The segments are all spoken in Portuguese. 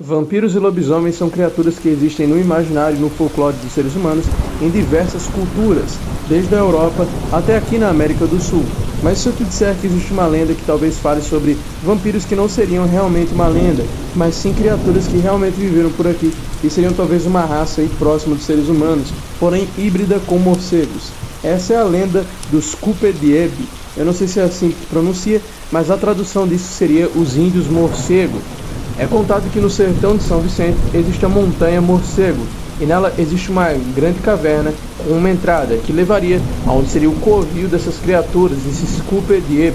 Vampiros e lobisomens são criaturas que existem no imaginário e no folclore dos seres humanos em diversas culturas, desde a Europa até aqui na América do Sul. Mas se eu te disser que existe uma lenda que talvez fale sobre vampiros que não seriam realmente uma lenda, mas sim criaturas que realmente viveram por aqui e seriam talvez uma raça aí próxima dos seres humanos, porém híbrida com morcegos. Essa é a lenda dos Cúpede. Eu não sei se é assim que pronuncia, mas a tradução disso seria os índios morcego. É contado que no sertão de São Vicente existe a montanha Morcego, e nela existe uma grande caverna com uma entrada que levaria aonde seria o covil dessas criaturas, esses Cúpede,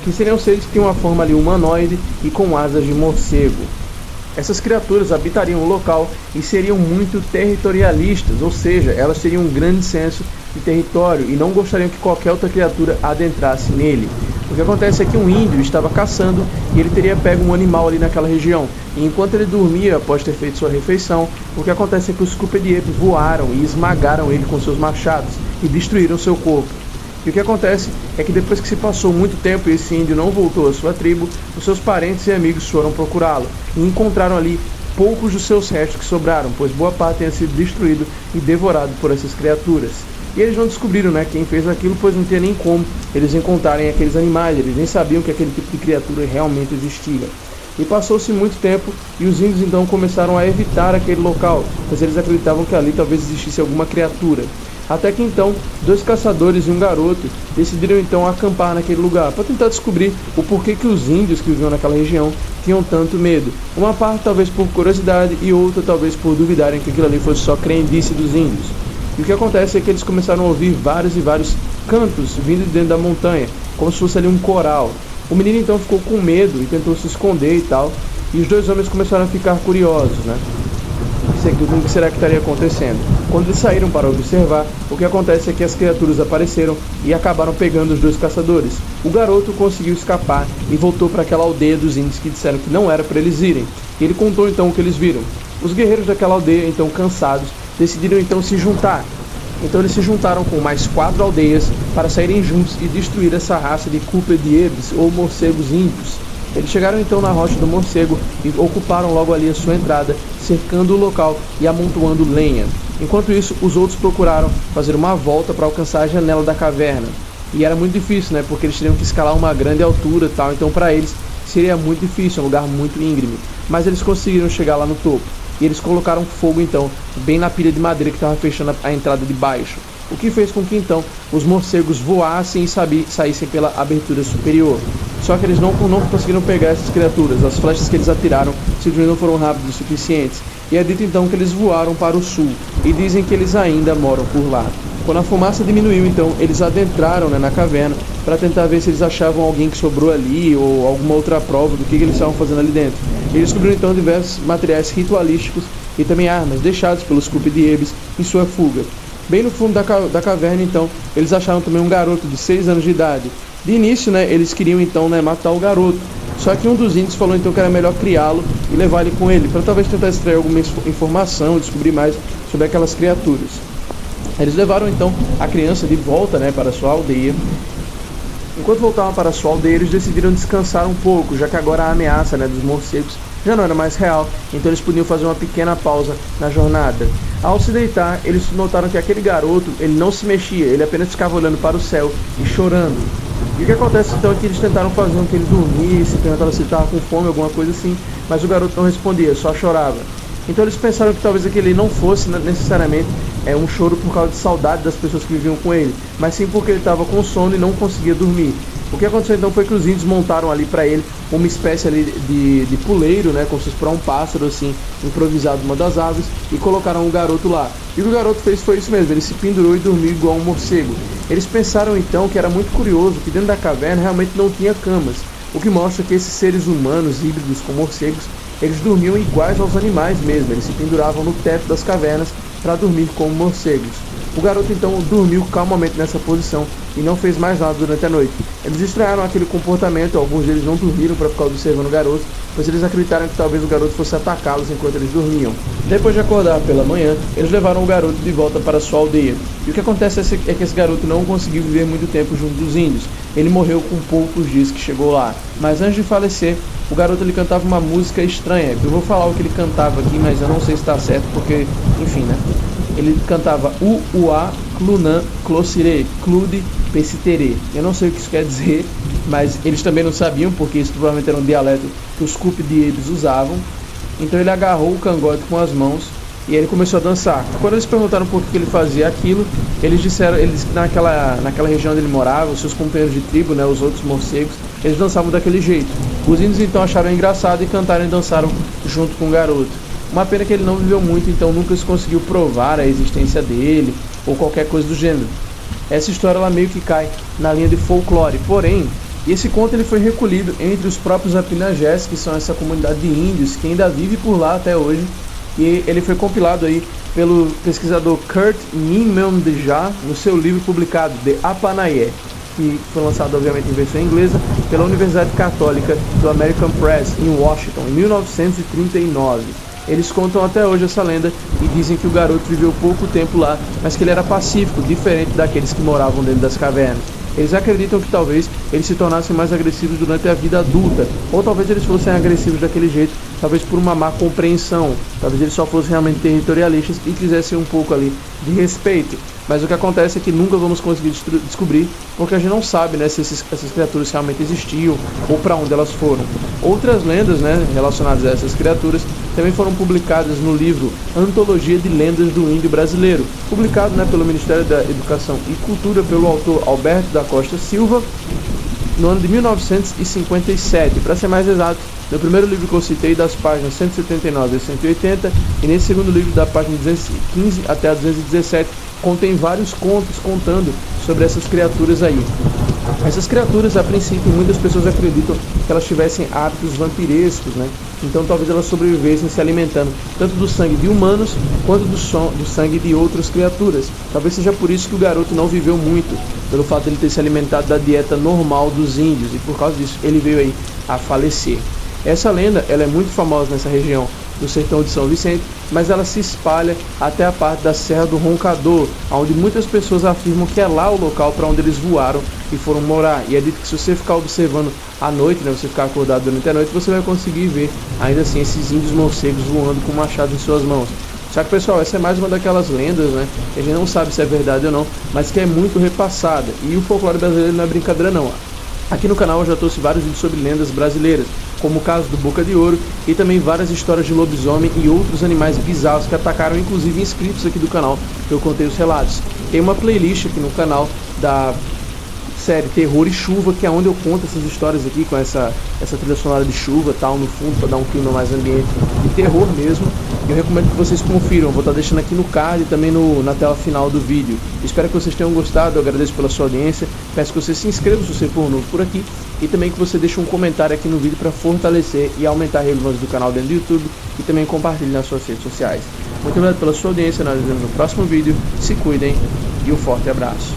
que seriam seres que tinham uma forma ali humanoide e com asas de morcego. Essas criaturas habitariam o local e seriam muito territorialistas, ou seja, elas teriam um grande senso de território e não gostariam que qualquer outra criatura adentrasse nele. O que acontece é que um índio estava caçando e ele teria pego um animal ali naquela região. E enquanto ele dormia, após ter feito sua refeição, o que acontece é que os Cúpede voaram e esmagaram ele com seus machados e destruíram seu corpo. E o que acontece é que depois que se passou muito tempo e esse índio não voltou à sua tribo, os seus parentes e amigos foram procurá-lo e encontraram ali poucos dos seus restos que sobraram, pois boa parte tinha sido destruído e devorado por essas criaturas. E eles não descobriram, quem fez aquilo, pois não tinha nem como eles encontrarem aqueles animais, eles nem sabiam que aquele tipo de criatura realmente existia. E passou-se muito tempo e os índios então começaram a evitar aquele local, pois eles acreditavam que ali talvez existisse alguma criatura. Até que então, 2 caçadores e um garoto decidiram então acampar naquele lugar, para tentar descobrir o porquê que os índios que viviam naquela região tinham tanto medo. Uma parte talvez por curiosidade e outra talvez por duvidarem que aquilo ali fosse só crendice dos índios. E o que acontece é que eles começaram a ouvir vários e vários cantos vindo de dentro da montanha, como se fosse ali um coral. O menino então ficou com medo e tentou se esconder e tal, e os 2 homens começaram a ficar curiosos, o que será que estaria acontecendo? Quando eles saíram para observar, o que acontece é que as criaturas apareceram e acabaram pegando os 2 caçadores. O garoto conseguiu escapar e voltou para aquela aldeia dos índios que disseram que não era para eles irem. E ele contou então o que eles viram. Os guerreiros daquela aldeia, então cansados, decidiram então se juntar. Então eles se juntaram com mais 4 aldeias para saírem juntos e destruir essa raça de Cúpede ou morcegos índios. Eles chegaram então na rocha do morcego e ocuparam logo ali a sua entrada, cercando o local e amontoando lenha. Enquanto isso, os outros procuraram fazer uma volta para alcançar a janela da caverna. E era muito difícil, porque eles teriam que escalar uma grande altura e tal, então para eles seria muito difícil, um lugar muito íngreme. Mas eles conseguiram chegar lá no topo. E eles colocaram fogo então, bem na pilha de madeira que estava fechando a entrada de baixo. O que fez com que então os morcegos voassem e saíssem pela abertura superior. Só que eles não conseguiram pegar essas criaturas. As flechas que eles atiraram simplesmente não foram rápidas o suficientes. E é dito então que eles voaram para o sul e dizem que eles ainda moram por lá. Quando a fumaça diminuiu, então, eles adentraram na caverna para tentar ver se eles achavam alguém que sobrou ali ou alguma outra prova do que eles estavam fazendo ali dentro. Eles descobriram então diversos materiais ritualísticos e também armas deixadas pelos Cúpede em sua fuga. Bem no fundo da caverna, então, eles acharam também um garoto de 6 anos de idade. De início, eles queriam então matar o garoto. Só que um dos índios falou então que era melhor criá-lo e levar ele com ele, para talvez tentar extrair alguma informação, descobrir mais sobre aquelas criaturas. Eles levaram então a criança de volta para a sua aldeia. Enquanto voltavam para a sua aldeia, eles decidiram descansar um pouco, já que agora a ameaça dos morcegos já não era mais real, então eles podiam fazer uma pequena pausa na jornada. Ao se deitar, eles notaram que aquele garoto, ele não se mexia, ele apenas ficava olhando para o céu e chorando. E o que acontece então é que eles tentaram fazer com que ele dormisse, perguntaram se ele estava com fome, alguma coisa assim, mas o garoto não respondia, só chorava. Então eles pensaram que talvez aquele não fosse necessariamente um choro por causa de saudade das pessoas que viviam com ele, mas sim porque ele estava com sono e não conseguia dormir. O que aconteceu então foi que os índios montaram ali para ele uma espécie ali de puleiro, como se fosse para um pássaro assim, improvisado numa das árvores, e colocaram o garoto lá. E o que o garoto fez foi isso mesmo, ele se pendurou e dormiu igual um morcego. Eles pensaram então que era muito curioso que dentro da caverna realmente não tinha camas, o que mostra que esses seres humanos híbridos com morcegos, eles dormiam iguais aos animais mesmo, eles se penduravam no teto das cavernas para dormir como morcegos. O garoto então dormiu calmamente nessa posição e não fez mais nada durante a noite. Eles estranharam aquele comportamento, alguns deles não dormiram para ficar observando o garoto, pois eles acreditaram que talvez o garoto fosse atacá-los enquanto eles dormiam. Depois de acordar pela manhã, eles levaram o garoto de volta para sua aldeia. E o que acontece é que esse garoto não conseguiu viver muito tempo junto dos índios. Ele morreu com poucos dias que chegou lá. Mas antes de falecer, o garoto ele cantava uma música estranha. Eu vou falar o que ele cantava aqui, mas eu não sei se está certo, porque, enfim, né? Ele cantava Uá, Clunan, Clocire, Clude, Pessitere. Eu não sei o que isso quer dizer, mas eles também não sabiam, porque isso provavelmente era um dialeto que os Cupidibes usavam. Então ele agarrou o cangote com as mãos e ele começou a dançar. Quando eles perguntaram por que ele fazia aquilo, eles disseram que naquela região onde ele morava, os seus companheiros de tribo, né, os outros morcegos, eles dançavam daquele jeito. Os índios então acharam engraçado e cantaram e dançaram junto com o garoto. Uma pena que ele não viveu muito, então nunca se conseguiu provar a existência dele ou qualquer coisa do gênero. Essa história ela meio que cai na linha de folclore, porém, esse conto ele foi recolhido entre os próprios Apinagés, que são essa comunidade de índios que ainda vive por lá até hoje, e ele foi compilado aí pelo pesquisador Kurt Niemendja no seu livro publicado The Apanaye, que foi lançado obviamente em versão inglesa pela Universidade Católica do American Press em Washington em 1939. Eles contam até hoje essa lenda e dizem que o garoto viveu pouco tempo lá, mas que ele era pacífico, diferente daqueles que moravam dentro das cavernas. Eles acreditam que talvez eles se tornassem mais agressivos durante a vida adulta, ou talvez eles fossem agressivos daquele jeito, talvez por uma má compreensão, talvez eles só fossem realmente territorialistas e quisessem um pouco ali de respeito. Mas o que acontece é que nunca vamos conseguir descobrir, porque a gente não sabe, né, se essas criaturas realmente existiam ou para onde elas foram. Outras lendas, né, relacionadas a essas criaturas também foram publicadas no livro Antologia de Lendas do Índio Brasileiro, publicado, né, pelo Ministério da Educação e Cultura pelo autor Alberto da Costa Silva, no ano de 1957, para ser mais exato. No primeiro livro que eu citei, das páginas 179 a 180, e nesse segundo livro, da página 215 até a 217, contém vários contos contando sobre essas criaturas aí. Essas criaturas, a princípio, muitas pessoas acreditam que elas tivessem hábitos vampirescos, né? Então talvez elas sobrevivessem se alimentando tanto do sangue de humanos quanto do sangue de outras criaturas. Talvez seja por isso que o garoto não viveu muito, pelo fato de ele ter se alimentado da dieta normal dos índios, e por causa disso ele veio aí a falecer. Essa lenda ela é muito famosa nessa região do sertão de São Vicente, mas ela se espalha até a parte da Serra do Roncador, onde muitas pessoas afirmam que é lá o local para onde eles voaram e foram morar. E é dito que se você ficar observando à noite, né, você ficar acordado durante a noite, você vai conseguir ver ainda assim esses índios morcegos voando com machados em suas mãos. Só que, pessoal, essa é mais uma daquelas lendas, né, que a gente não sabe se é verdade ou não, mas que é muito repassada. E o folclore brasileiro não é brincadeira não. Aqui no canal eu já trouxe vários vídeos sobre lendas brasileiras, como o caso do Boca de Ouro, e também várias histórias de lobisomem e outros animais bizarros que atacaram inclusive inscritos aqui do canal, que eu contei os relatos. Tem uma playlist aqui no canal da série Terror e Chuva, que é onde eu conto essas histórias aqui, com essa trilha sonora de chuva tal no fundo, para dar um clima mais ambiente de terror mesmo. Eu recomendo que vocês confiram, vou estar deixando aqui no card e também na tela final do vídeo. Espero que vocês tenham gostado, eu agradeço pela sua audiência, peço que você se inscreva se você for novo por aqui, e também que você deixe um comentário aqui no vídeo para fortalecer e aumentar a relevância do canal dentro do YouTube, e também compartilhe nas suas redes sociais. Muito obrigado pela sua audiência, nós nos vemos no próximo vídeo, se cuidem e um forte abraço.